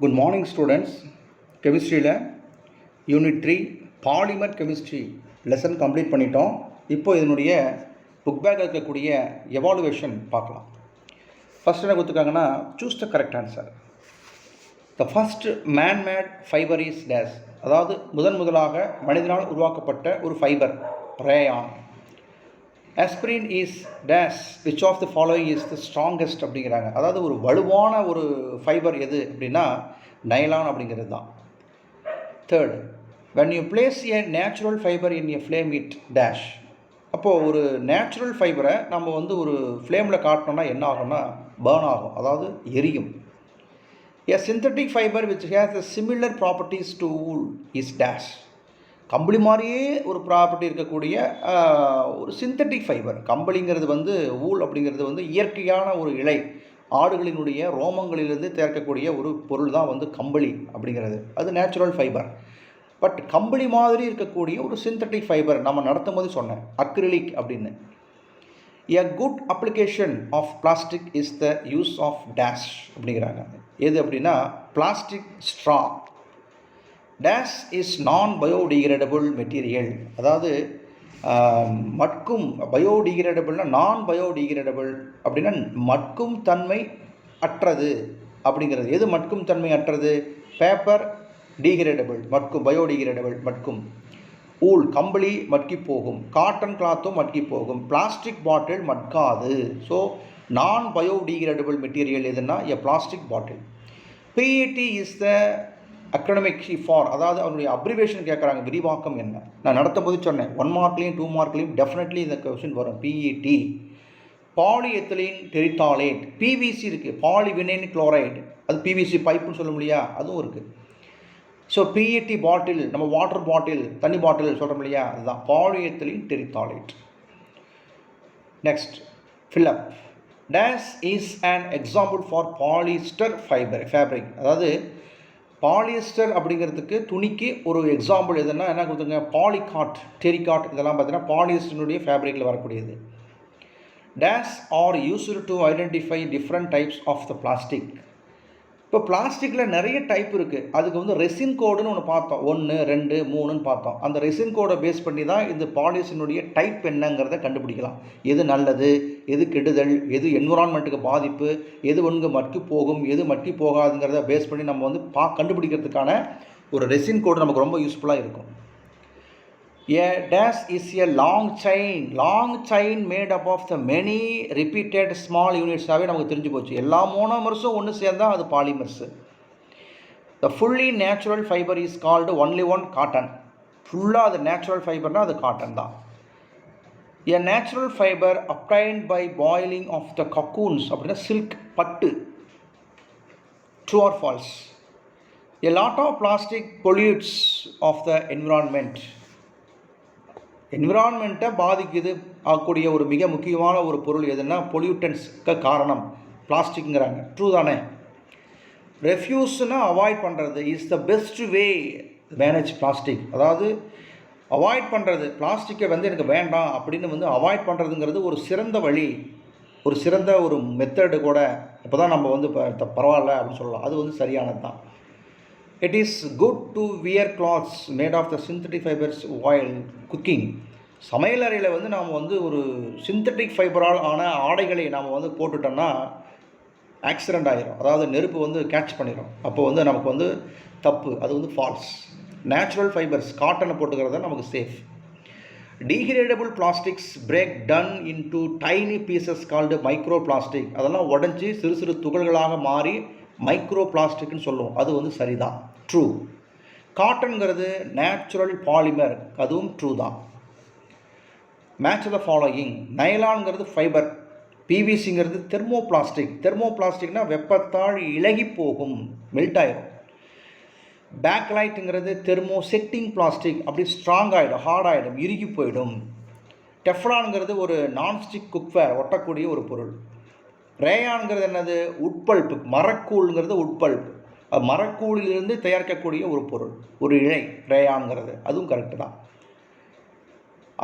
Good morning students. கெமிஸ்ட்ரியில் unit 3 polymer chemistry lesson complete பண்ணிட்டோம். இப்போ இதனுடைய புக் பேக் இருக்கக்கூடிய எவாலுவேஷன் பார்க்கலாம். ஃபஸ்ட் என்ன கொடுத்துருக்காங்கன்னா choose the correct answer. The first manmade fibre is dash, அதாவது முதலாக மனிதனால் உருவாக்கப்பட்ட ஒரு fibre rayon. Aspirin is dash which of the following is the strongest அப்படிங்கிறாங்க. அதாவது ஒரு வலுவான ஒரு ஃபைபர் எது அப்படின்னா நைலான் அப்படிங்கிறது தான். Third, when you place a natural fiber in a flame it dash. அப்போது ஒரு நேச்சுரல் ஃபைபரை நம்ம ஒரு ஃப்ளேமில் காட்டினோம்னா என்ன ஆகும்னா பேர்ன் ஆகும், அதாவது எரியும். A synthetic fiber which has a similar properties to wool is dash. கம்பளி மாதிரியே ஒரு ப்ராப்பர்ட்டி இருக்கக்கூடிய ஒரு சிந்தட்டிக் ஃபைபர். கம்பளிங்கிறது வூல் அப்படிங்கிறது இயற்கையான ஒரு இழை, ஆடுகளினுடைய ரோமங்களிலிருந்து தேர்க்கக்கூடிய ஒரு பொருள் தான் கம்பளி அப்படிங்கிறது. அது நேச்சுரல் ஃபைபர். பட் கம்பளி மாதிரி இருக்கக்கூடிய ஒரு சிந்தட்டிக் ஃபைபர் நம்ம நடத்தும் போது சொன்னேன் அக்ரிலிக் அப்படின்னு. A good application of plastic is the use of dash அப்படிங்கிறாங்க. எது அப்படின்னா plastic straw. Dash is non biodegradable material, அதாவது மட்கும் பயோடிகிரேடபிள்னா நான் பயோடிகிரேடபிள் அப்படின்னா மட்கும் தன்மை அற்றது அப்படிங்கிறது. எது மட்கும் தன்மை அற்றது? பேப்பர் டிகிரேடபிள் மட்கும், பயோடிகிரேடபிள் மட்கும். ஊல் கம்பளி மட்கி போகும், காட்டன் கிளாத்தும் மட்கி போகும், பிளாஸ்டிக் பாட்டில் மட்காது. ஸோ நான் பயோடிகிரேடபிள் மெட்டீரியல் எதுனா a plastic bottle. PET is the acronym for, அதாவது அவனுடைய அப்ரிவேஷன் கேட்குறாங்க, விரிவாக்கம் என்ன. நான் நடத்தும் போது சொன்னேன் 1 மார்க்லேயும் 2 மார்க்லேயும் டெஃபினெட்லி இந்த கொஸ்டின் வரும். PET polyethylene terephthalate. பிவிசி இருக்குது, பாலிவினைன் குளோரைடு, அது பிவிசி பைப்புன்னு சொல்ல முடியா, அதுவும் இருக்குது. ஸோ பிஇடி பாட்டில், நம்ம வாட்டர் பாட்டில் தண்ணி பாட்டில் சொல்கிறோம் இல்லையா, அதுதான் polyethylene terephthalate. Next fill up. Dash is an example for polyester fabric. அதாவது பாலியஸ்டர் அப்படிங்கிறதுக்கு துணிக்கு ஒரு எக்ஸாம்பிள் எதுனா என்ன கொடுத்துருங்க, பாலிகாட், டெரிகாட், இதெல்லாம் பார்த்தீங்கன்னா பாலியஸ்டருடைய ஃபேப்ரிக்கில் வரக்கூடியது. Dash are used to identify different types of the plastic. இப்போ பிளாஸ்டிக்கில் நிறைய டைப் இருக்குது. அதுக்கு ரெசின் கோடுன்னு ஒன்று பார்த்தோம், 1 2 3ன்னு பார்த்தோம். அந்த ரெசின் கோடை பேஸ் பண்ணி தான் இந்த பாலியஸ்டருடைய டைப் என்னங்கிறத கண்டுபிடிக்கலாம். எது நல்லது, எது கெடுதல், எது என்விரான்மெண்ட்டுக்கு பாதிப்பு, எது மட்கி போகும், எது மட்கி போகாதுங்கிறத பேஸ் பண்ணி நம்ம கண்டுபிடிக்கிறதுக்கான ஒரு ரெசின் கோடு நமக்கு ரொம்ப யூஸ்ஃபுல்லாக இருக்கும். A dash is a long chain made up of the many repeated small units. நமக்கு தெரிஞ்சு போச்சு, எல்லா மோனோமர்ஸும் ஒன்று சேர்ந்தால் அது பாலிமர்ஸு. The fully natural fiber is called only one cotton. ஃபுல்லாக அது நேச்சுரல் ஃபைபர்னால் அது காட்டன் தான். A natural fiber obtained by boiling of the cocoons அப்படின்னா சில்க், பட்டு. True or false? A lot of plastic pollutes of the environment. என்விரான்மெண்ட்டை பாதிக்குது ஆகக்கூடிய ஒரு மிக முக்கியமான ஒரு பொருள் எதுன்னா பொல்யூட்டன்ஸ்க்கு காரணம் பிளாஸ்டிக்ங்கிறாங்க. ட்ரூ தானே? ரெஃப்யூஸ்னால் அவாய்ட் பண்ணுறது is the best way manage plastic. அதாவது அவாய்ட் பண்ணுறது, பிளாஸ்டிக்கை எனக்கு வேண்டாம் அப்படின்னு அவாய்ட் பண்ணுறதுங்கிறது ஒரு சிறந்த வழி, ஒரு சிறந்த ஒரு மெத்தடு கூட. அப்போ தான் நம்ம பரவாயில்ல அப்படின்னு சொல்லலாம், அது சரியானது தான். It is good to wear clothes made of the synthetic fibers while cooking. சமையல் அறையில் நாம் ஒரு சிந்தட்டிக் ஃபைபரால் ஆன ஆடைகளை நாம் போட்டுட்டோம்னா ஆக்சிடெண்ட் ஆகிரும், அதாவது நெருப்பு கேட்ச் பண்ணிடும். அப்போ நமக்கு தப்பு, அது ஃபால்ஸ். நேச்சுரல் ஃபைபர்ஸ் காட்டனை போட்டுக்கிறது நமக்கு safe. Degradable plastics break down into tiny pieces called micro plastic. அதெல்லாம் உடஞ்சி சிறு சிறு துகள்களாக மாறி மைக்ரோ பிளாஸ்டிக்னு சொல்லுவோம், அது சரிதான், ட்ரூ. காட்டன்கிறது நேச்சுரல் பாலிமர், அதுவும் ட்ரூ தான். Match the following. நைலான்ங்கிறது ஃபைபர், பிவிசிங்கிறது தெர்மோ பிளாஸ்டிக். தெர்மோ பிளாஸ்டிக்னா வெப்பத்தால் இலகி போகும், மெல்ட் ஆகிடும். பேக்லைட்டுங்கிறது தெர்மோ செட்டிங் பிளாஸ்டிக், அப்படி ஸ்ட்ராங் ஆகிடும், ஹார்ட் ஆகிடும், இறுகி போயிடும். டெஃப்லான்ங்கிறது ஒரு நான்ஸ்டிக் குக்வேர், ஒட்டக்கூடிய ஒரு பொருள். ரேயான்ங்கிறது என்னது? உட்பல்ப்பு, மரக்கூழ்ங்கிறது உட்பல்ப்பு, மரக்கூழிலிருந்து தயாரிக்கக்கூடிய ஒரு பொருள், ஒரு இழை ரேயான்ங்கிறது, அதுவும் கரெக்டு தான்.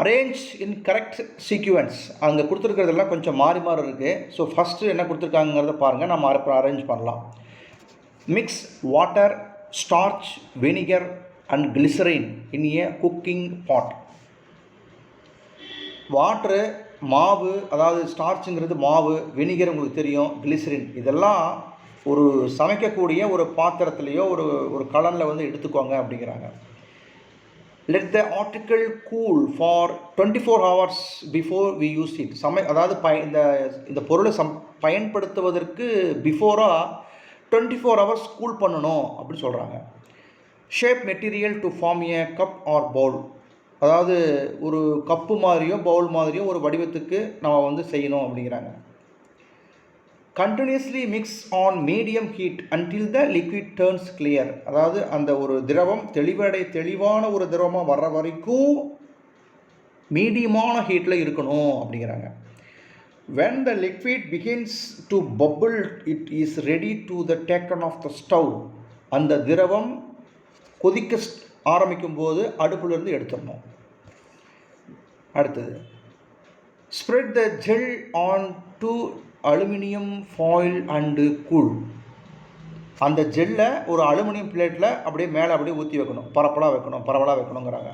அரேஞ்ச் இன் கரெக்ட் சீக்வன்ஸ். அங்கே கொடுத்துருக்கிறதெல்லாம் கொஞ்சம் மாறி இருக்குது. ஸோ ஃபஸ்ட்டு என்ன கொடுத்துருக்காங்கிறத பாருங்கள், நம்ம அப்புறம் அரேஞ்ச் பண்ணலாம். Mix water, starch, vinegar and glycerin in a cooking pot. Water, மாவு, அதாவது ஸ்டார்ச்சுங்கிறது மாவு, வினிகர் உங்களுக்கு தெரியும், கிளிசரின் இதெல்லாம் ஒரு சமைக்கக்கூடிய ஒரு பாத்திரத்துலேயோ ஒரு கலனில் வந்து எடுத்துக்கோங்க அப்படிங்கிறாங்க. Let the article cool for 24 hours before we use it. அதாவது இந்த பொருளை பயன்படுத்துவதற்கு பிஃபோராக 24 hours கூல் பண்ணணும் அப்படின்னு சொல்கிறாங்க. Shape material to form a cup or bowl. அதாவது ஒரு கப்பு மாதிரியோ பவுல் மாதிரியோ ஒரு வடிவத்துக்கு நம்ம வந்து செய்யணும் அப்படிங்கிறாங்க. Continuously mix on medium heat until the liquid turns clear. அதாவது அந்த ஒரு திரவம் தெளிவான ஒரு திரவமாக வர்ற வரைக்கும் மீடியமான ஹீட்டில் இருக்கணும் அப்படிங்கிறாங்க. when the liquid begins to bubble it is ready to the taken off the stove. அந்த திரவம் கொதிக்க ஆரம்பிக்கும் போது அடுப்பிலிருந்து எடுத்துடணும். அடுத்தது spread the gel on to aluminium foil and cool. அந்த ஜெல்லை ஒரு அலுமினியம் பிளேட்டில் அப்படியே ஊற்றி வைக்கணும், பரவலாக வைக்கணுங்கிறாங்க.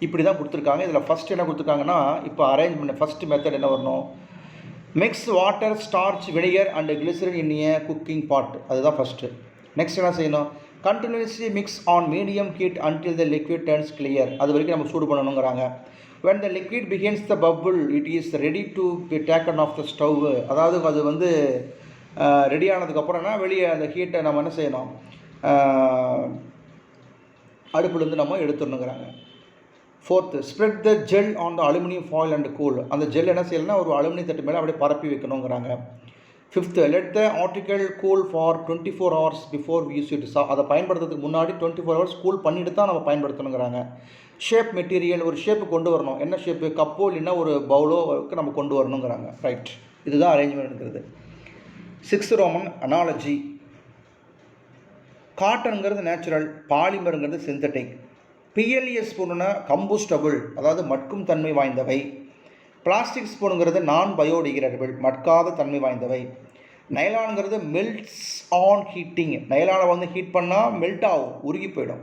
இப்படி தான் கொடுத்துருக்காங்க. இதில் ஃபஸ்ட் என்ன கொடுத்துருக்காங்கன்னா, இப்போ அரேஞ்ச் பண்ண ஃபஸ்ட் மெத்தட் என்ன வரணும், mix water, starch, vinegar and glycerin in a cooking pot. அதுதான் ஃபஸ்ட்டு. நெக்ஸ்ட் என்ன செய்யணும், continuously mix on medium heat until the liquid turns clear. அது வரைக்கும் நம்ம சூடு பண்ணணுங்கிறாங்க. when the liquid begins the bubble it is ready to be taken off the stove. அதாவது அது வந்து ரெடி ஆனதுக்கப்புறம்னா வெளியே அந்த ஹீட்டை நம்ம என்ன செய்யணும், அடுப்புலேருந்து நம்ம எடுத்துடணுங்கிறாங்க. Fourth, spread the gel on the aluminium foil and cool. அந்த ஜெல் என்ன செய்யணும்னா ஒரு அலுமினியம் தட்டு மேலே அப்படியே பரப்பி வைக்கணுங்கிறாங்க. Fifth, let the article cool for 24 hours before we use it. அதை பயன்படுத்துறதுக்கு முன்னாடி 24 hours கூல் பண்ணிட்டு தான் நம்ம பயன்படுத்தணுங்கிறாங்க. ஷேப் மெட்டீரியல், ஒரு ஷேப்பு கொண்டு வரணும். என்ன ஷேப்பு, கப்போ இல்லைன்னா ஒரு பவுலோவுக்கு நம்ம கொண்டு வரணுங்கிறாங்க. ரைட், இதுதான் அரேஞ்ச்மெண்ட்ங்கிறது. 6th Roman analogy. காட்டனுங்கிறது நேச்சுரல், பாலிமருங்கிறது சிந்தட்டிக். பிஎல்இஎஸ் ஸ்பூனுன்னா கம்போஸ்டபுள், அதாவது மட்கும் தன்மை வாய்ந்தவை. பிளாஸ்டிக் ஸ்பூனுங்கிறது நான் பயோடிகிரேடபிள், மட்காத தன்மை வாய்ந்தவை. நைலானுங்கிறது மெல்ட்ஸ் ஆன் ஹீட்டிங். நைலானை வந்து ஹீட் பண்ணால் மெல்ட் ஆகும், உருகி போயிடும்.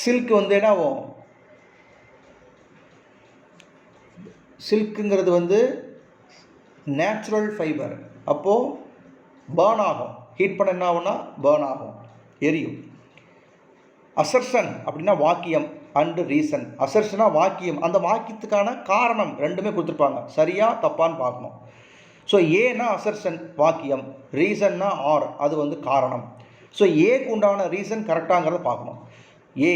சில்க் வந்து என்ன ஆகும், சில்க்குங்கிறது வந்து நேச்சுரல் ஃபைபர், அப்போது பேர்ன் ஆகும், ஹீட் பண்ண என்ன ஆகும்னா பேர்ன் ஆகும், எரியும். அசர்ஷன் அப்படின்னா வாக்கியம் அண்டு ரீசன். அசர்ஷனா வாக்கியம், அந்த வாக்கியத்துக்கான காரணம் ரெண்டுமே கொடுத்துருப்பாங்க, சரியா தப்பான்னு பார்க்கணும். ஸோ ஏன்னா அசர்ஷன் வாக்கியம், ரீசன்னா ஆர் அது வந்து காரணம். ஸோ ஏக்கு உண்டான ரீசன் கரெக்டாங்கிறத பார்க்கணும். A,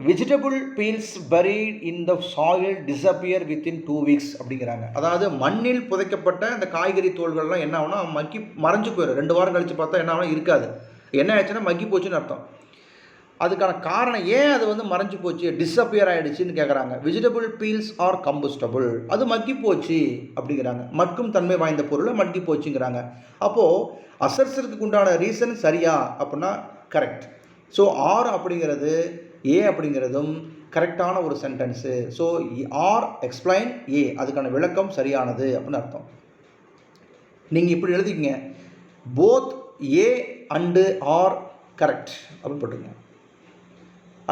vegetable peels buried in the soil disappear within 2 weeks அப்படிங்கிறாங்க. அதாவது மண்ணில் புதைக்கப்பட்ட இந்த காய்கறி தோள்கள்லாம் என்ன ஆகுனா மறைஞ்சு போயிடும். 2 வாரம் கழித்து பார்த்தா என்ன ஆகுனா இருக்காது. என்ன ஆயிடுச்சுன்னா மக்கி போச்சுன்னு அர்த்தம். அதுக்கான காரணம் ஏன் அது வந்து மறைஞ்சு போச்சு, டிஸப்பியர் ஆகிடுச்சின்னு கேட்குறாங்க. வெஜிடபிள் பீல்ஸ் ஆர் கம்போஸ்டபுள், அது மக்கி போச்சு அப்படிங்கிறாங்க. மட்கும் தன்மை வாய்ந்த பொருளை மக்கி போச்சுங்கிறாங்க. அப்போது அசர்சருக்கு உண்டான ரீசன் சரியா அப்படின்னா கரெக்ட். ஸோ ஆர் அப்படிங்கிறது ஏ அப்படிங்கிறதும் கரெக்டான ஒரு sentence. So R explain A, அதுக்கான விளக்கம் சரியானது அப்படின்னு அர்த்தம். நீங்கள் இப்படி எழுதிக்கிங்க, both A and R correct அப்படின்னு போட்டுங்க.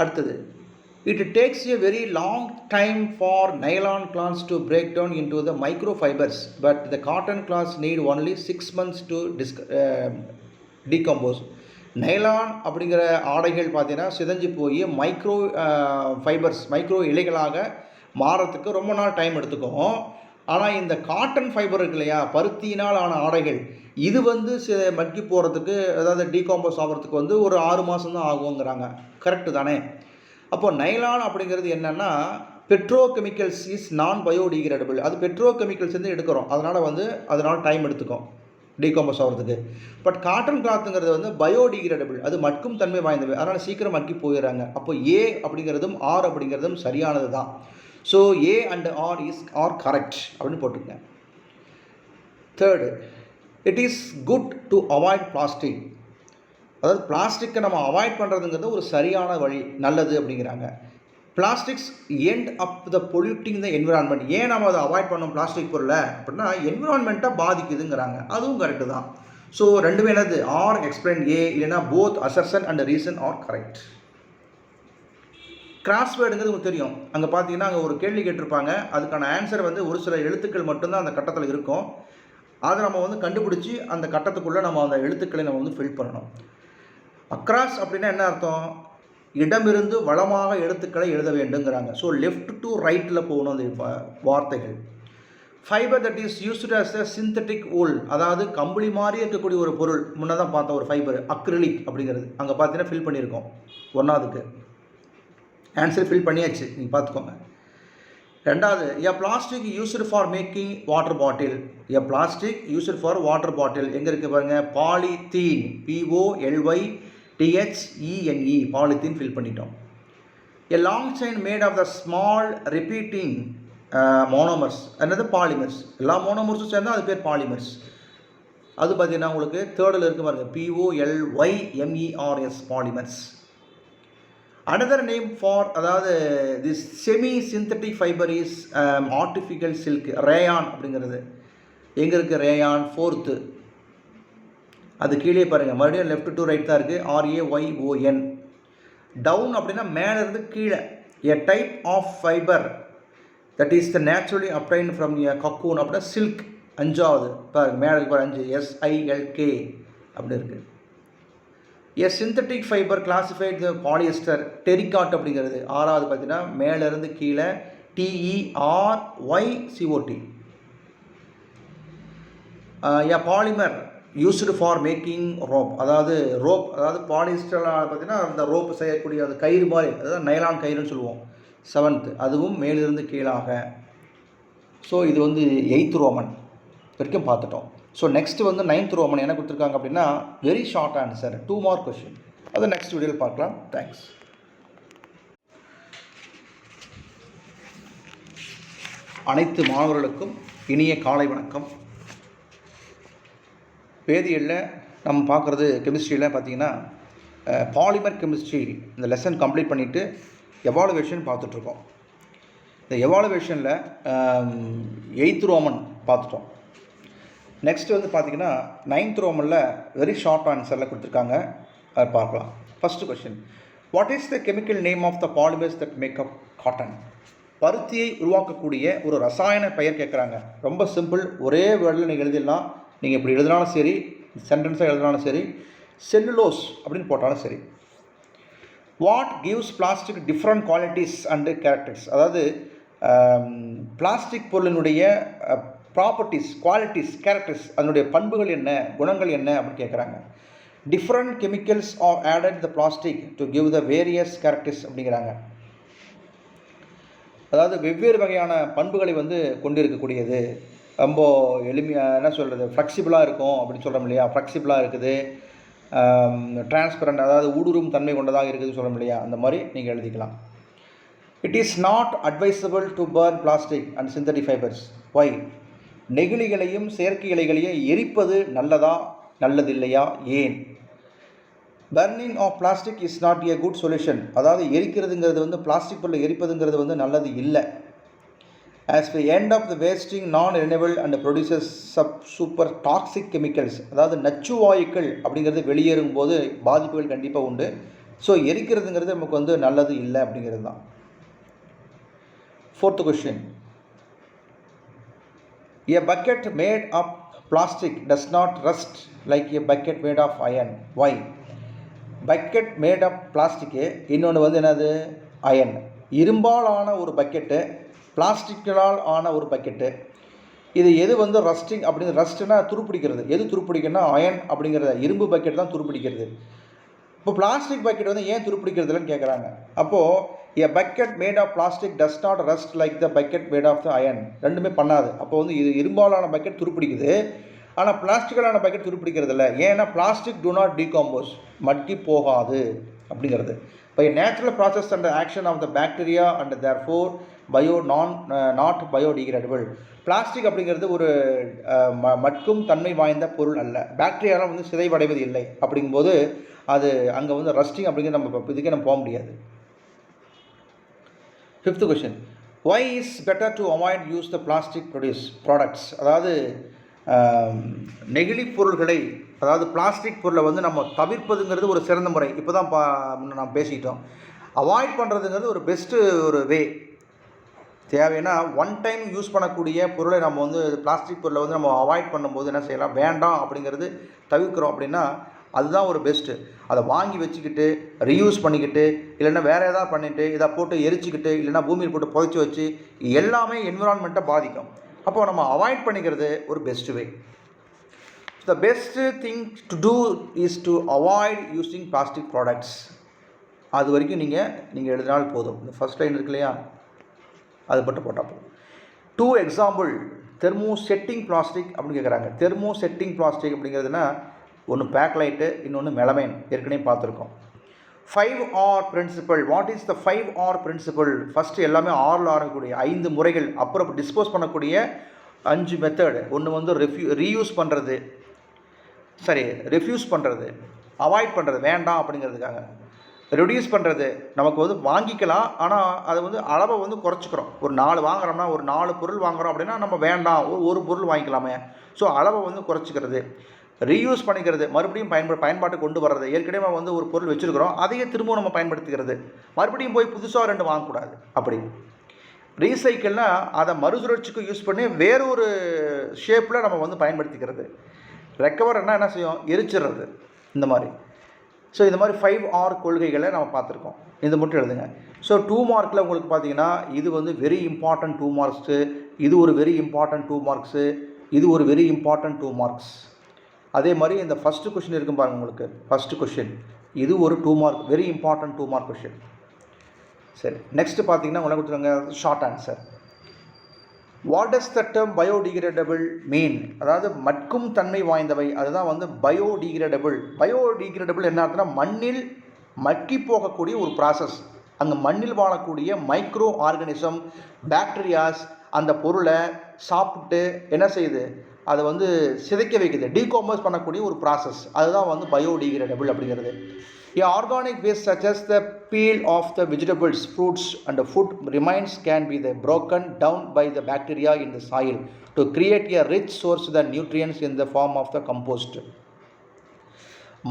அடுத்தது, it takes a very long time for nylon clothes to break down into the micro fibres but the cotton clothes need only 6 months to decompose. Nylon அப்படிங்கிற ஆடைகள் பார்த்தீங்கன்னா சிதைஞ்சு போய் micro fibres, micro இலைகளாக மாறத்துக்கு ரொம்ப நாள் டைம் எடுத்துக்கும். ஆனால் இந்த காட்டன் ஃபைபர் இருக்கு இல்லையா, பருத்தியினால் ஆன ஆடைகள், இது வந்து மக்கி போகிறதுக்கு, அதாவது டீகாம்போஸ் ஆகிறதுக்கு வந்து ஒரு 6 மாதம் தான் ஆகுங்கிறாங்க. கரெக்டு தானே? அப்போது நைலான் அப்படிங்கிறது என்னென்னா பெட்ரோகெமிக்கல்ஸ் இஸ் நான் பயோடிகிரேடபிள். அது பெட்ரோகெமிக்கல்ஸ் வந்து எடுக்கிறோம், அதனால் டைம் எடுத்துக்கும் டீகாம்போஸ் ஆகிறதுக்கு. பட் காட்டன் கிளாத்துங்கிறது வந்து பயோடிகிரேடபிள், அது மட்கும் தன்மை வாய்ந்தவை, அதனால் சீக்கிரம் மக்கி போயிடுறாங்க. அப்போ ஏ அப்படிங்கிறதும் ஆர் அப்படிங்கிறதும் சரியானது தான். So A and R correct அப்படின்னு போட்டுக்கங்க. Third, it is good to avoid plastic. அதாவது பிளாஸ்டிக்கை நம்ம அவாய்ட் பண்ணுறதுங்கிறது ஒரு சரியான வழி, நல்லது அப்படிங்கிறாங்க. Plastics end up the polluting the environment. ஏன் நம்ம அதை அவாய்ட் பண்ணோம் பிளாஸ்டிக் பொருளை அப்படின்னா என்விரான்மெண்ட்டை பாதிக்குதுங்கிறாங்க. அதுவும் கரெக்டு தான். ஸோ ரெண்டுமே என்னது ஆர் எக்ஸ்பிளைன் ஏ இல்லைன்னா both assertion and reason are correct. கிராஸ்வேர்டுங்கிறது உங்களுக்கு தெரியும். அங்கே பார்த்தீங்கன்னா அங்கே ஒரு கேள்வி கேட்டிருப்பாங்க, அதுக்கான ஆன்சர் வந்து ஒரு சில எழுத்துக்கள் மட்டும்தான் அந்த கட்டத்தில் இருக்கும். அதை நம்ம வந்து கண்டுபிடிச்சி அந்த கட்டத்துக்குள்ளே நம்ம அந்த எழுத்துக்களை நம்ம வந்து ஃபில் பண்ணணும். அக்ராஸ் அப்படின்னா என்ன அர்த்தம்? இடமிருந்து வளமாக எழுத்துக்களை எழுத வேண்டுங்கிறாங்க. ஸோ லெஃப்ட் டு ரைட்டில் போகணும் அந்த வார்த்தைகள். Fibre that is used as a synthetic wool, அதாவது கம்பளி மாதிரி இருக்கக்கூடிய ஒரு பொருள். முன்னே தான் பார்த்தோம் ஒரு ஃபைபர் அக்ரிலிக் அப்படிங்கிறது. அங்கே பார்த்தீங்கன்னா ஃபில் பண்ணியிருக்கோம். ஒன்றாவதுக்கு ஆன்சர் ஃபில் பண்ணியாச்சு, நீங்கள் பார்த்துக்கோங்க. ரெண்டாவது, a plastic used for making water bottle. A plastic used for water bottle எங்கே இருக்குது பாருங்கள், பாலித்தீன், POLYTHENE, பாலித்தீன் ஃபில் பண்ணிட்டோம். A long chain made of the small repeating monomers, என்னது பாலிமர்ஸ். எல்லா மோனோமர்ஸும் சேர்ந்தால் அது பேர் பாலிமர்ஸ். அது பார்த்தீங்கன்னா உங்களுக்கு தேர்டில் இருக்குது பாருங்கள், POLYMERS, polymers. Another name for, அதாவது this semi synthetic fibre is artificial silk, rayon அப்படிங்கிறது. எங்கே இருக்குது ரேயான்? ஃபோர்த்து, அது கீழே பாருங்கள், மறுபடியும் லெஃப்ட் டு ரைட் தான் இருக்குது, RAYON. டவுன் அப்படின்னா மேலேருந்து கீழே. A type of fibre that is the naturally obtained from a cocoon அப்படின்னா சில்க். அஞ்சாவது பாருங்கள், மேலே பாரு 5, SILK அப்படி இருக்குது. A synthetic fibre classified the polyester, terrycot அப்படிங்கிறது. ஆறாவது பார்த்தீங்கன்னா மேலேருந்து கீழே TERYCOT. A polymer used for making rope, அதாவது ரோப், அதாவது பாலிஸ்டரால் பார்த்தீங்கன்னா அந்த ரோப் செய்யக்கூடிய அது கயிறு மாதிரி, அதாவது நைலான் கயிறுன்னு சொல்லுவோம். 7th, அதுவும் மேலிருந்து கீழாக. ஸோ இது வந்து 8th ரோமன் வரைக்கும் பார்த்துட்டோம். ஸோ நெக்ஸ்ட்டு வந்து 9th ரோமன் என்ன கொடுத்துருக்காங்க அப்படின்னா very short answer, 2 mark question. அதை நெக்ஸ்ட் வீடியோவில் பார்க்கலாம். தேங்க்ஸ். அனைத்து மாணவர்களுக்கும் இனிய காலை வணக்கம். வேதியியலில் நம்ம பார்க்குறது கெமிஸ்ட்ரியில் பார்த்தீங்கன்னா பாலிமர் கெமிஸ்ட்ரி இந்த லெசன் கம்ப்ளீட் பண்ணிவிட்டு எவாலுவேஷன் பார்த்துட்ருக்கோம். இந்த எவாலுவேஷனில் 8th ரோமன் பார்த்துட்டோம். நெக்ஸ்ட் வந்து பார்த்திங்கன்னா 9th ரோமனில் வெரி ஷார்ட் ஆன்சரில் கொடுத்துருக்காங்க, அதை பார்க்கலாம். First question, what is the chemical name of the polymers that make up cotton? பருத்தியை உருவாக்கக்கூடிய ஒரு ரசாயன பெயர் கேட்குறாங்க. ரொம்ப சிம்பிள், ஒரே வேர்டில் நீங்கள் எழுதிடலாம். நீங்கள் இப்படி எழுதினாலும் சரி, சென்டென்ஸாக எழுதினாலும் சரி, செல்லுலோஸ் அப்படின்னு போட்டாலும் சரி. What gives plastic different qualities and characters? அதாவது பிளாஸ்டிக் பொருளினுடைய ப்ராப்பர்ட்டிஸ், குவாலிட்டிஸ், கேரக்டர்ஸ், அதனுடைய பண்புகள் என்ன, குணங்கள் என்ன அப்படின்னு கேட்குறாங்க. Different chemicals are added the plastic to give the various characters அப்படிங்கிறாங்க. அதாவது வெவ்வேறு வகையான பண்புகளை வந்து கொண்டிருக்கக்கூடியது. ரொம்ப எளிமையாக என்ன சொல்கிறது, ஃப்ளெக்சிபிளாக இருக்கும் அப்படின்னு சொல்கிறோம் இல்லையா, ஃப்ளெக்சிபிளாக இருக்குது. டிரான்ஸ்பரண்ட், அதாவது ஊடுருவும் தன்மை கொண்டதாக இருக்குதுன்னு சொல்கிறோம் இல்லையா, அந்த மாதிரி நீங்கள் எழுதிக்கலாம். It is not advisable to burn plastic and synthetic fibres. Why? நெகிழிகளையும் செயற்கை இலைகளையும் எரிப்பது நல்லதா நல்லதில்லையா, ஏன்? Burning of plastic is not a good solution. அதாவது எரிக்கிறதுங்கிறது வந்து பிளாஸ்டிக் பொருளை எரிப்பதுங்கிறது வந்து நல்லது இல்லை. as we end up the wasting non-renewable and produces super toxic chemicals, அதாவது நச்சு வாயுக்கள் அப்படிங்கிறது வெளியேறும் போது பாதிப்புகள் கண்டிப்பாக உண்டு. ஸோ எரிக்கிறதுங்கிறது நமக்கு வந்து நல்லது இல்லை அப்படிங்கிறது தான். 4th question, a bucket made of plastic does not rust like a bucket made of iron. Why? bucket made of plastic, இன்னொன்று வந்து என்னது, அயன். இரும்பால் ஆன ஒரு பக்கெட்டு, பிளாஸ்டிக்கலால் ஆன ஒரு பக்கெட்டு. இது எது வந்து ரஸ்டிங் அப்படிங்கிற, ரஸ்ட்னா துருப்பிடிக்கிறது. எது துருப்பிடிக்கணும்னா அயன் அப்படிங்கிற இரும்பு பக்கெட் தான் துருப்பிடிக்கிறது. இப்போ பிளாஸ்டிக் பக்கெட் வந்து ஏன் துருப்பிடிக்கிறதுலன்னு கேட்குறாங்க. அப்போது a bucket made of plastic does not rust like the bucket made of the iron. ரெண்டுமே பண்ணாது. அப்போ வந்து இது இரும்பாலான பக்கெட் துருப்பிடிக்குது, ஆனால் பிளாஸ்டிக்கலான பக்கெட் துருப்பிடிக்கிறது இல்லை. ஏன்னா பிளாஸ்டிக் டூ நாட் டீகாம்போஸ், மக்கி போகாது அப்படிங்கிறது. By natural process and action of the bacteria and therefore not biodegradable. Plastic அப்படிங்கிறது ஒரு மட்கும் தன்மை வாய்ந்த பொருள் அல்ல. பாக்டீரியாலாம் வந்து சிதைவடைவது இல்லை. அப்படிங்கும்போது அது அங்கே வந்து ரஸ்டிங் அப்படிங்கிறது நம்ம இதுக்கே நம்ம போக முடியாது. 5th question, why is better to avoid use the plastic products? அதாவது நெகிழி பொருள்களை அதாவது பிளாஸ்டிக் பொருளை வந்து நம்ம தவிர்ப்பதுங்கிறது ஒரு சிறந்த முறை. இப்போ தான் நம்ம பேசிக்கிட்டோம். அவாய்ட் பண்ணுறதுங்கிறது ஒரு பெஸ்ட்டு ஒரு வே. தேவைன்னா ஒன் டைம் யூஸ் பண்ணக்கூடிய பொருளை நம்ம வந்து பிளாஸ்டிக் பொருளை வந்து நம்ம அவாய்ட் பண்ணும்போது என்ன செய்யலாம், வேண்டாம் அப்படிங்கிறது தவிர்க்கிறோம் அப்படின்னா அதுதான் ஒரு பெஸ்ட்டு. அதை வாங்கி வச்சுக்கிட்டு ரீயூஸ் பண்ணிக்கிட்டு இல்லைன்னா வேறு எதாவது பண்ணிவிட்டு இதை போட்டு எரிச்சிக்கிட்டு இல்லைன்னா பூமியில் போட்டு புதைச்சி வச்சு எல்லாமே என்விரான்மெண்ட்டை பாதிக்கும். அப்போது நம்ம அவாய்ட் பண்ணிக்கிறது ஒரு best way. The best thing to do is to avoid using plastic products. அது வரைக்கும் நீங்கள் எழுதினால் போதும். இந்த ஃபர்ஸ்ட் லைன் இருக்கு இல்லையா, அது மட்டும் போட்டால் போதும். 2 எக்ஸாம்பிள் தெர்மோசெட்டிங் பிளாஸ்டிக் அப்படின்னு கேட்குறாங்க. தெர்மோசெட்டிங் பிளாஸ்டிக் அப்படிங்கிறதுனா ஒன்று பேக்லைட்டு, இன்னொன்று மெலமைன். ஏற்கனவே பார்த்துருக்கோம். 5R principle. What is the 5R principle? First எல்லாமே ஆரில் ஆரம்பிக்கக்கூடிய 5 முறைகள், அப்புறம் டிஸ்போஸ் பண்ணக்கூடிய 5 மெத்தடு. ஒன்று வந்து ரீயூஸ் பண்ணுறது, ரெஃப்யூஸ் பண்ணுறது, அவாய்ட் பண்ணுறது வேண்டாம் அப்படிங்கிறதுக்காக, ரெடியூஸ் பண்ணுறது நமக்கு வந்து வாங்கிக்கலாம், ஆனால் அதை வந்து அளவை வந்து குறைச்சிக்கிறோம். ஒரு 4 வாங்குகிறோம்னா ஒரு 4 பொருள் வாங்குகிறோம் அப்படின்னா நம்ம வேண்டாம் ஒரு பொருள் வாங்கிக்கலாமே, ஸோ அளவை வந்து குறைச்சிக்கிறது. ரீயூஸ் பண்ணிக்கிறது, மறுபடியும் பயன்பாட்டு கொண்டு வர்றது. ஏற்கனவே வந்து ஒரு பொருள் வச்சுருக்கிறோம், அதையே திரும்பவும் நம்ம பயன்படுத்திக்கிறது. மறுபடியும் போய் புதுசாக 2 வாங்கக்கூடாது. அப்படி ரீசைக்கிள்னால் அதை மறுசுழற்சிக்கு யூஸ் பண்ணி வேறொரு ஷேப்பில் நம்ம வந்து பயன்படுத்திக்கிறது. ரெக்கவர்னா என்ன செய்யும், எரிச்சிடுறது. இந்த மாதிரி. ஸோ இந்த மாதிரி 5R கொள்கைகளை நம்ம பார்த்துருக்கோம். இந்த மட்டும் எழுதுங்க. ஸோ 2 மார்க்கில் உங்களுக்கு பார்த்தீங்கன்னா இது வந்து வெரி இம்பார்ட்டன்ட் 2 மார்க்ஸு, இது ஒரு வெரி இம்பார்ட்டன்ட் 2 மார்க்ஸு, இது ஒரு வெரி இம்பார்ட்டன்ட் 2 மார்க்ஸ். அதே மாதிரி இந்த ஃபஸ்ட்டு கொஷின் இருக்கும் பாருங்கள், உங்களுக்கு ஃபஸ்ட்டு கொஷின் இது ஒரு 2 mark, very important 2 mark question. சரி, நெக்ஸ்ட்டு பார்த்தீங்கன்னா உங்களுக்கு கொடுத்துருங்க short answer. What does the term biodegradable mean? அதாவது மட்கும் தன்மை வாய்ந்தவை, அதுதான் வந்து பயோடிகிரேடபிள். பயோடிகிரேடபிள் என்ன அர்த்தம்னா மண்ணில் மக்கி போகக்கூடிய ஒரு ப்ராசஸ். அங்கே மண்ணில் வாழக்கூடிய மைக்ரோ ஆர்கானிசம், பாக்டீரியாஸ் அந்த பொருளை சாப்பிட்டு என்ன செய்யுது, அதை வந்து சிதைக்க வைக்குது, டீகாம்போஸ் பண்ணக்கூடிய ஒரு ப்ராசஸ். அதுதான் வந்து பயோடிகிரேடபிள் அப்படிங்கிறது. A organic waste such as the peel of the vegetables, fruits and food remains can be broken down by the bacteria in the soil to create a rich source of the nutrients in the form of the compost.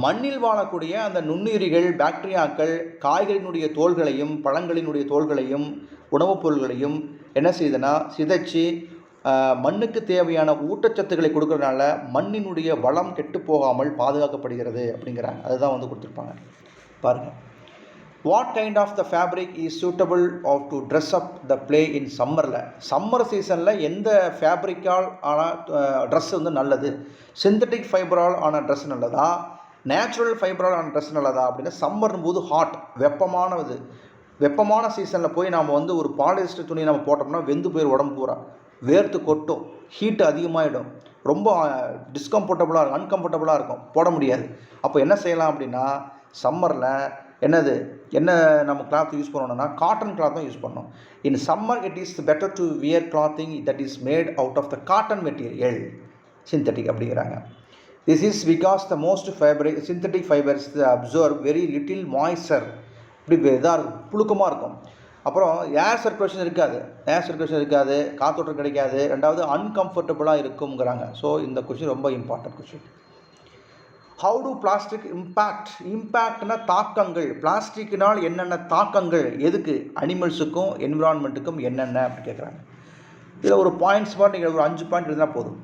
மண்ணில் வாழக்கூடிய அந்த நுண்ணுயிரிகள், பாக்டீரியாக்கள் காய்கறியினுடைய தோள்களையும் பழங்களினுடைய தோள்களையும் உணவுப் பொருள்களையும் என்ன செய்யுதுன்னா சிதைச்சு மண்ணுக்கு தேவையான ஊட்டச்சத்துக்களை கொடுக்கறதுனால மண்ணினுடைய வளம் கெட்டு போகாமல் பாதுகாக்கப்படுகிறது அப்படிங்கிறாங்க. அதுதான் வந்து கொடுத்துருப்பாங்க பாருங்கள். What kind of the fabric is suitable of to dress up the play in சம்மரில்? சம்மர் சீசனில் எந்த ஃபேப்ரிக்கால் ஆன ட்ரெஸ் வந்து நல்லது? சிந்தட்டிக் ஃபைபரால் ஆன ட்ரெஸ் நல்லதா, நேச்சுரல் ஃபைபரால் ஆன ட்ரெஸ் நல்லதா அப்படின்னா சம்மர்னும் போது ஹாட், வெப்பமான சீசனில் போய் நாம் வந்து ஒரு பாலிஸ்டர் துணி நம்ம போட்டோம்னா வெந்து போய் உடம்பு பூரா வேர்த்து கொட்டும், ஹீட்டு அதிகமாகிடும், ரொம்ப டிஸ்கம்ஃபர்டபுளாக இருக்கும், அன்கம்ஃபர்டபுளாக இருக்கும், போட முடியாது. அப்போ என்ன செய்யலாம் அப்படின்னா சம்மரில் என்ன நம்ம கிளாத் யூஸ் பண்ணணும்னா காட்டன் கிளாத் தான் யூஸ் பண்ணணும். In summer it is better to wear clothing that is made out of the cotton material, synthetic அப்படிங்கிறாங்க. This is because the most synthetic fibres absorb very little moisture. இப்படி இதாக இருக்கும், புழுக்கமாக இருக்கும். அப்புறம் ஏர் circulation இருக்காது, காற்றோட்டம் கிடைக்காது, ரெண்டாவது அன்கம்ஃபர்டபுளாக இருக்குங்கிறாங்க. ஸோ இந்த கொஷின் ரொம்ப important question. How to plastic இம்பேக்ட்னா தாக்கங்கள். பிளாஸ்டிக்கினால் என்னென்ன தாக்கங்கள், எதுக்கு அனிமல்ஸுக்கும் என்விரான்மெண்ட்டுக்கும் என்னென்ன அப்படி கேட்குறாங்க. இதில் ஒரு பாயிண்ட்ஸ் மாதிரி நீங்கள் ஒரு 5 பாயிண்ட் எழுதினா போதும்.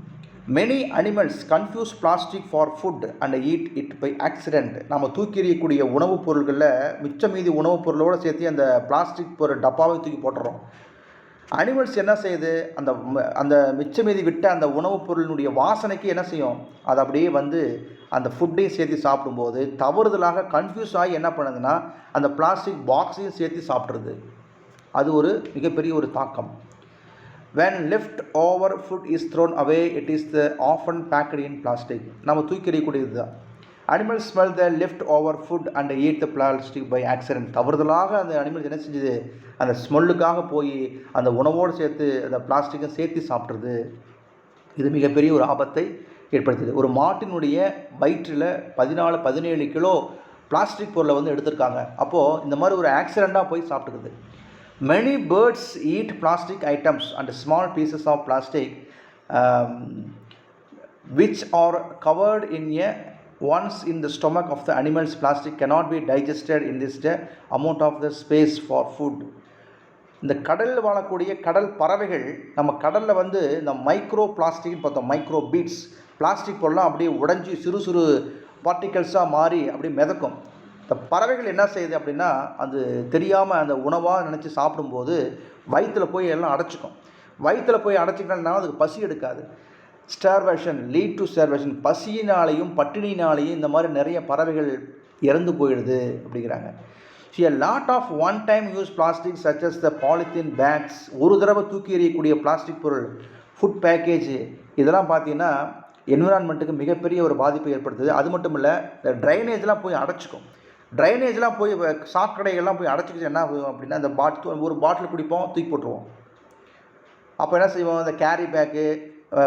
Many animals confuse plastic for food and eat it by accident. நம்ம தூக்கி எறியக்கூடிய உணவுப் பொருட்களில் மிச்சம் மீதி உணவுப் பொருளோடு சேர்த்து அந்த பிளாஸ்டிக் ஒரு டப்பாவை தூக்கி போட்டுறோம். அனிமல்ஸ் என்ன செய்யுது, அந்த மிச்ச மீதி விட்ட அந்த உணவுப் பொருளினுடைய வாசனைக்கு என்ன செய்யும், அது அப்படியே வந்து அந்த ஃபுட்டையும் சேர்த்து சாப்பிடும்போது தவறுதலாக கன்ஃபியூஸ் ஆகி என்ன பண்ணுதுன்னா அந்த பிளாஸ்டிக் பாக்ஸையும் சேர்த்து சாப்பிட்றது. அது ஒரு மிகப்பெரிய ஒரு தாக்கம். When left over food is thrown away, it is often packed in plastic. நம்ம தூக்கி எறியக்கூடியது தான். Animals smell the left over food and eat the plastic by accident. தவறுதலாக அந்த அனிமல்ஸ் என்ன செஞ்சது, அந்த ஸ்மெல்லுக்காக போய் அந்த உணவோடு சேர்த்து அந்த பிளாஸ்டிக்கை சேர்த்து சாப்பிட்றது. இது மிகப்பெரிய ஒரு ஆபத்தை ஏற்படுத்துது. ஒரு மாட்டினுடைய வயிற்றில் 14-17 கிலோ பிளாஸ்டிக் பொருளை வந்து எடுத்திருக்காங்க. அப்போது இந்த மாதிரி ஒரு ஆக்சிடெண்ட்டாக போய் சாப்பிட்டுக்குது. Many birds eat plastic items and small pieces of plastic which are covered in a once in the stomach of the animals, plastic cannot be digested in this amount of the space for food. இந்த கடலில் வாழக்கூடிய கடல் பறவைகள் நம்ம கடலில் வந்து இந்த micro பிளாஸ்டிக்னு பார்த்தோம், மைக்ரோ பீட்ஸ் பிளாஸ்டிக் பொருளாம் அப்படியே உடஞ்சி சிறு சிறு பார்ட்டிகல்ஸாக மாறி அப்படி மிதக்கும். இந்த பறவைகள் என்ன செய்யுது அப்படின்னா, அது தெரியாமல் அந்த உணவாக நினச்சி சாப்பிடும்போது வயிற்றில் போய் எல்லாம் அடைச்சிக்கும். வயிற்றில் போய் அடைச்சிக்கிட்டா அதுக்கு பசி எடுக்காது. ஸ்டார்வேஷன் லீட் டு ஸ்டார்வேஷன், பசியினாலேயும் பட்டினினாலேயும் இந்த மாதிரி நிறைய பறவைகள் இறந்து போயிடுது அப்படிங்கிறாங்க. So a lot of one time use plastic such as the polythene bags, ஒரு தடவை தூக்கி எறியக்கூடிய பிளாஸ்டிக் பொருள், ஃபுட் பேக்கேஜ், இதெல்லாம் பார்த்தீங்கன்னா என்விரான்மெண்ட்டுக்கு மிகப்பெரிய ஒரு பாதிப்பை ஏற்படுத்துது. அது மட்டும் இல்லை, இந்த ட்ரைனேஜ்லாம் போய் அடைச்சிக்கும். ட்ரைனேஜ்லாம் போய் சாக்கடைகள்லாம் போய் அடைச்சிக்கிச்சு என்ன ஆகும் அப்படின்னா, இந்த ஒரு பாட்டில் குடிப்போம், தூக்கி போட்டுருவோம். அப்போ என்ன செய்வோம், இந்த கேரி பேக்கு,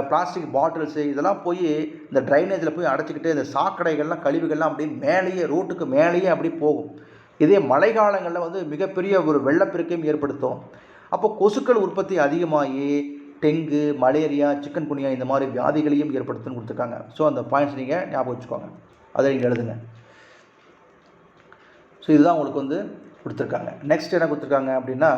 பிளாஸ்டிக் பாட்டில்ஸு இதெல்லாம் போய் இந்த ட்ரைனேஜில் போய் அடைச்சிக்கிட்டு இந்த சாக்கடைகள்லாம் கழிவுகள்லாம் அப்படியே மேலேயே ரோட்டுக்கு மேலேயே அப்படி போகும். இதே மழை காலங்களில் வந்து மிகப்பெரிய ஒரு வெள்ளப்பெருக்கையும் ஏற்படுத்தும். அப்போ கொசுக்கள் உற்பத்தி அதிகமாகி டெங்கு, மலேரியா, சிக்கன் குனியா இந்த மாதிரி வியாதிகளையும் ஏற்படுத்துன்னு கொடுத்துருக்காங்க. ஸோ அந்த பாயிண்ட்ஸ் நீங்கள் ஞாபகம் வச்சுக்கோங்க, அதை நீங்கள் எழுதுங்க. ஸோ இதுதான் உங்களுக்கு வந்து கொடுத்துருக்காங்க. நெக்ஸ்ட் என்ன கொடுத்துருக்காங்க அப்படின்னா,